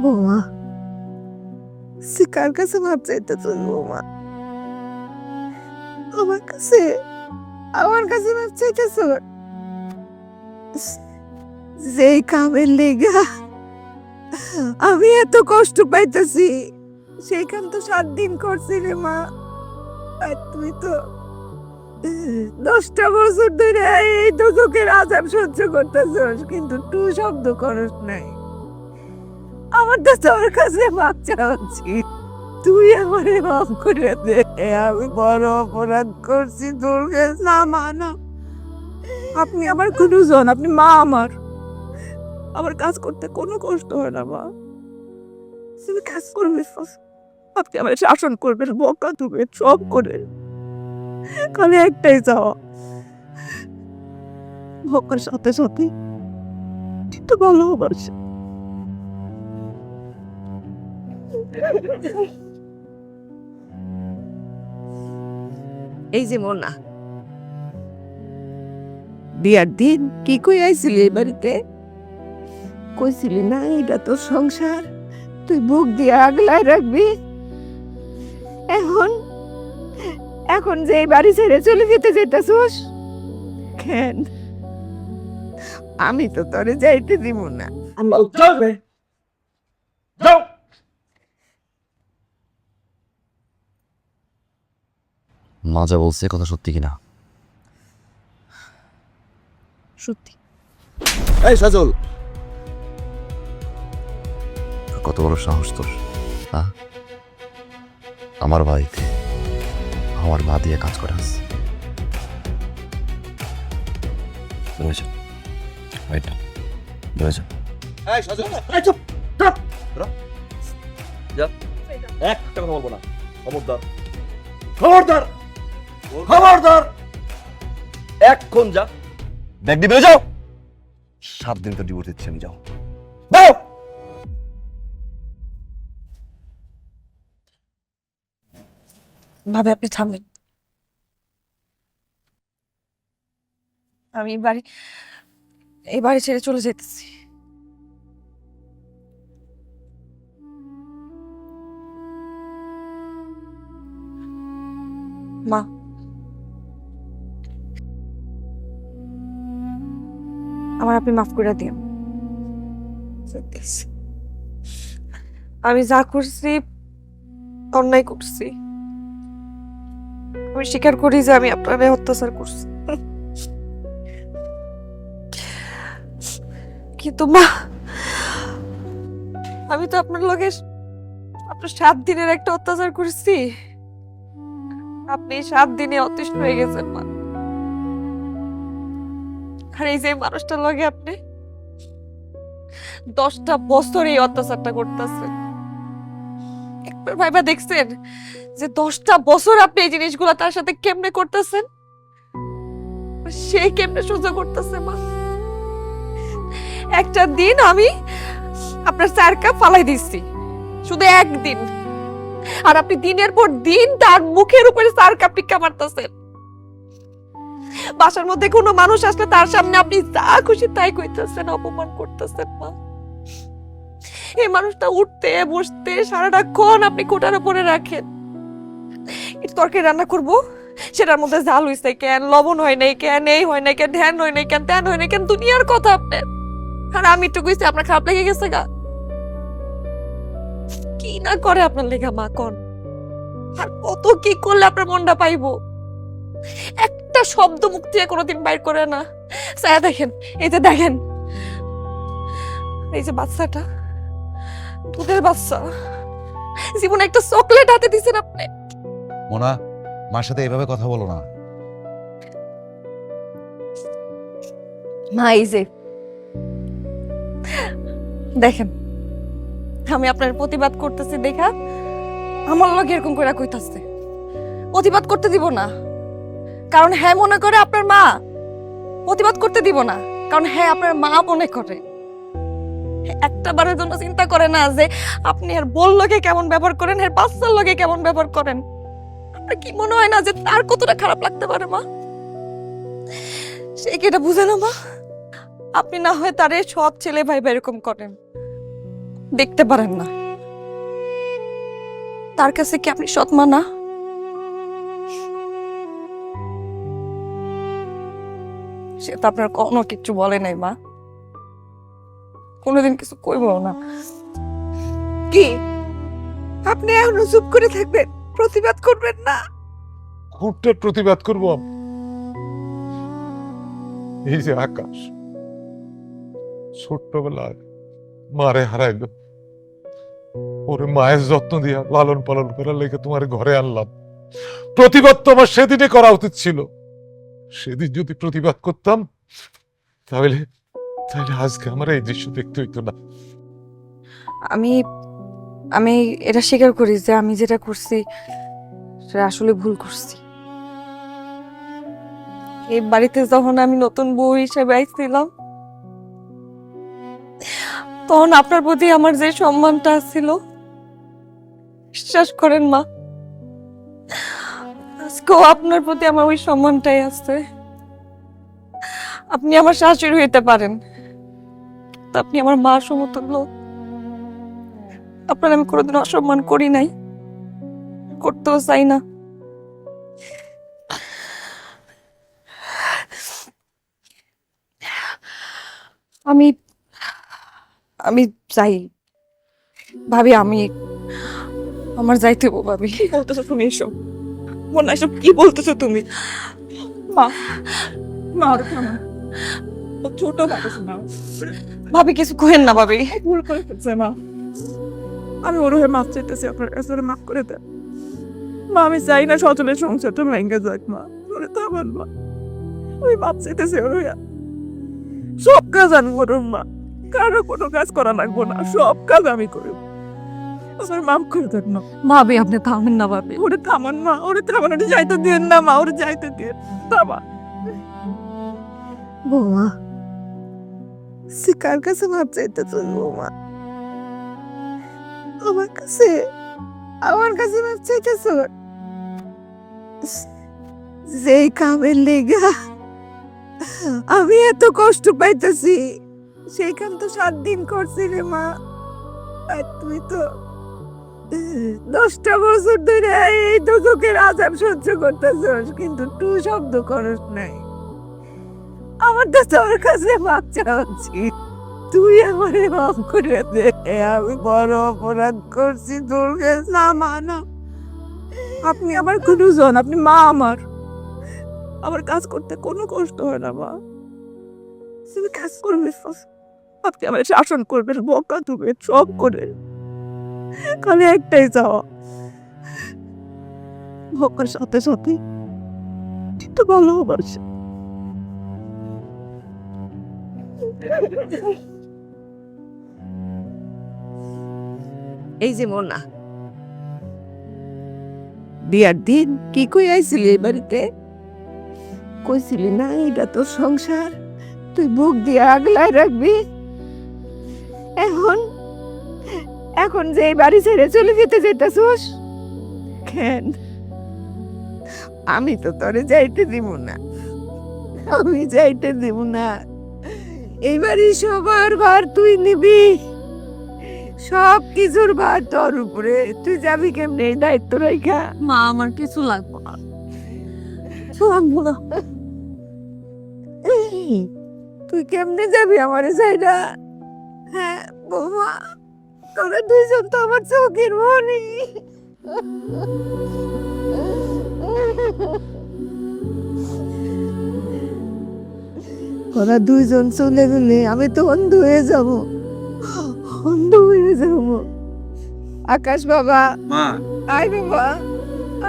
বৌমা, সে কার কাছে মাপ চাইতেছ বৌমা? আমার কাছে? আমার কাছে মাপ চাইতেছ? যেই কামের লেগা আমি এত কষ্ট পাইতেছি, সেই কাম তো 7 দিন করছি রে মা। আর তুই তো 10টা বছর ধরে এই দুঃখের আযাব সহ্য করতেছস, কিন্তু তুই শব্দ করস নাই। আমার তো তোর কাছে মাপ চাওয়া উচিত। তুই আমারে মাফ করে দে। আমি বড় অপরাধ করছি তোর কাছে। না মা, না, আপনি আমার গুরুজন, আপনি মা আমার। আমার কাজ করতে কোনো কষ্ট হয় না মা। তুমি কাজ করবে, আপনি আমার শাসন করবেন, বকা দেবেন, সব করে খালি একটাই চাওয়া, বকার সাথে সাথে একটু ভালোবাসে। এই যে মোনা, বিয়ার দিন কি কই আইছিলি এই বাড়িতে? কইছিলি না এটা তোর সংসার, তুই বুক দিয়ে আগলায় রাখবি। এখন এখন যে এই বাড়ি ছেড়ে চলে যেতে যেতেছস কেন? আমি তো তোরে যাইতে দিব না। যাও। মা যা বলছে কথা সত্যি কিনা? সত্যি। এই সাজল, কত বড় সাহস তোর, হ্যাঁ? আমার বাড়িতে আমার মা দিয়ে কাজ করাস। রয়েছে ওইটা রয়েছে। এই সাজল, এই চুপ, চুপ। যা। একটা কথা বলবো না, খবরদার, খবরদার, খবরদার। এখন যা, ব্যাগ দিয়ে বেরো যাও। 7 দিন তো ডিভোর্স দিচ্ছি আমি, যাও। যাও। ভাবে আপনি থামবেন। আমি এই বাড়ি ছেড়ে চলে যেতেছি। মা, আমার আপনি মাফ করে দিন। আমি যা করছি অন্যায় করছি। আমি স্বীকার করি যে আমি আপনারে অত্যাচার করছি, কিন্তু মা, আমি তো আপনার লগে আপনার 7 দিনের একটা অত্যাচার করছি। আপনি 7 দিনে অতিষ্ঠ হয়ে গেছেন মা। আর এই যে মানুষটার লগে আপনি 10টা বছর এই অত্যাচারটা করতেছেন, একবার ভাইবা দেখছেন যে 10টা বছর আপনি এই জিনিসগুলো তার সাথে কেমনে করতেছেন? সে কেমনে সহ্য করতেছে মা? একটা দিন আমি আপনার 4 কাপ ফালাই দিচ্ছি, শুধু একদিন, আর আপনি দিনের পর দিন তার মুখের উপরে 4 কাপ টিক্কা মারতেছেন। বাসার মধ্যে কোনো মানুষ আসলে তার সামনে আপনি যা খুশি তাই কইতেছেন, অপমান করতেছেন মা। এই মানুষটা উঠতে বসতে সারাটাক্ষণ আপনি কোটার উপরে রাখেন। তরকারি রান্না করব, সেটার মধ্যে ঝাল হইছে কেন, লবণ হয় নাই কেন, এই হয় নাই কেন, ধ্যান হয় নাই কেন, ত্যান হয় নাই কেন, দুনিয়ার কথা আপনার। আর আমি একটু কইছি আপনার খারাপ লেগে গেছে গা? কি না করে আপনার লেগা মা কোন? আর কত কি করলে আপনার মনটা পাইবো? একটা শব্দ মুখ থেকে কোনোদিন বাইর করে না। ছায়া দেখেন, এই যে দেখেন, এই যে বাচ্চাটা, দুধের বাচ্চা, জীবনে একটা চকলেট হাতে দিছেন আপনি। মোনা, মার সাথে এভাবে কথা বলো না। মা, এই যে দেখেন, আমি আপনার প্রতিবাদ করতেছি দেখা আমার লগে এরকম করে কইতাছে। প্রতিবাদ করতে দিব না, কারণ হ্যাঁ মনে করে আপনার মা। প্রতিবাদ করতে দিব না, কারণ হ্যাঁ আপনার মা মনে করে। একটা বারের জন্য চিন্তা করে না যে আপনি আর বোন লগে কেমন ব্যবহার করেন, আর বাচ্চার লগে কেমন ব্যবহার করেন। আপনার কি মনে হয় না যে তার কতটা খারাপ লাগতে পারে মা? সে কি এটা বুঝে না মা? আপনি না হয় তারে সৎ ছেলে ভাই এরকম করেন, দেখতে পারেন না? তার কাছে কি আপনি সৎ মা না? সে তো আপনার কোনো কিছু বলে নাই মা, কোনোদিন কিছু কইবো না। কি আপনি এখনো চুপ করে থাকবেন, প্রতিবাদ করবেন না? কোনটার প্রতিবাদ করবো আমি? এই যে আকাশ ছোট্টবেলায় মারে হারাইলো, ওরে মায়ের যত্ন দিয়া লালন পালন করার লেগে তোমার ঘরে আনলাম। প্রতিবাদ তো আমার সেদিনে করা উচিত ছিল। সেদিন যদি প্রতিবাদ করতাম তাহলে তাহলে আজকে আমার এই দৃশ্য দেখতে হইতো না। আমি আমি এটা স্বীকার করি যে আমি যেটা করছি সেটা আসলে ভুল করছি। এই বাড়িতে যখন আমি নতুন বউ হিসেবে আইছিলাম, তখন আপনার প্রতি আমার যে সম্মানটা ছিল, বিশ্বাস করেন মা, আজকেও আপনার প্রতি আমার ওই সম্মানটাই আছে। আপনি আমার শাশুড়ি হইতে পারেন, তো আপনি আমার মা সমতুল্য। আপনার আমি কোনোদিন অসম্মান করি নাই, করতেও চাই না। আমি আমি চাই ভাবি, আমার যাইতে হবো। ভাবি, কি বলতেছো তুমি এসব? মনে এসব কি বলতেছো তুমি? মা মা ওর থামা, ও ছোট মানুষ না। ভাবি কিছু কহেন না ভাবি, ভুল করে ফেলছে মা। আমি ওর হয়ে মাপ চাইতেছি আপনার কাছে, ওরে মাফ করে দেন মা। আমি চাই না সচলের সংসারটা ভেঙে যাক মা, ওরে থামান মা। আমি মাপ চাইতেছি ওর হইয়া। সব কাজ আমি করুন মা, কারো কোনো কাজ করা লাগবো না, সব কাজ আমি করব। আমার মাফ করে দেন না ভাবি। আপনি থামেন না ভাবি। ওরে থামান মা, ওরে থামান, ওরে যাইতে দিন না মা, ওরে যাইতে দিন। থামা বৌমা, কার কাছে মাপ চাইতেছ বৌমা? আমার কাছে মাপ চাইতেছ? যেই কামের লেগা আমি এত কষ্ট পাইতেছি, সেই কাম তো 7 দিন করছি রে মা। আর তুই তো 10টা বছর ধরে এই দুঃখের আযাব সহ্য করতেছস, কিন্তু তুই শব্দ করস নাই। আমার তো তোর কাছে মাপ চাওয়া উচিত, তুই আমারে মাফ করে দে। আমি বড় অপরাধ করছি তোর কাছে। না মা না, আপনি আমার গুরুজন, আপনি মা। আমার কাজ করতে কোনো কষ্ট হয় না মা। তুমি কাজ করবে, আপনি আমার শাসন করবেন, বকা দেবেন, সব করে খালি একটাই চাওয়া, বকার সাথে সাথে কিন্তু ভালোবাসা। এই যে মোনা, বিয়ার দিন কি কই আইছিলি এই বাড়িতে? কইছিলি না এটা তোর সংসার, তুই বুক দিয়ে আগলায় রাখবি। এখন যে এই বাড়ি ছেড়ে চলে যেতে যেতেছস কেন? আমি তো তোরে যাইতে দিব না, আমি যাইতে দিব না। এই বাড়ি সবার ভার তুই নিবি, সব কিছুর ভার তোর উপরে। তুই যাবি কেমনে এই দায়িত্ব রাইখা? মা আমার কিছু লাগবে না। তুই কেমনে যাবি আমারে যাইরা? হ্যাঁ বৌমা, তোরা দুইজন তো আমার চোখের মনি। তোরা দুইজন চলে গেলে আমি তো অন্ধ হয়ে যাব, অন্ধ হয়ে যাব। আকাশ বাবা, মা আয় বাবা,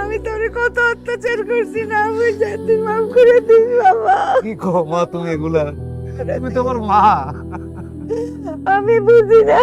আমি তোরে কত অত্যাচার করছি না বুঝা, তুই মাফ করে দিস বাবা। কি কো মা তুমি এগুলা? তুমি তো আমার মা। আমি বুঝি না।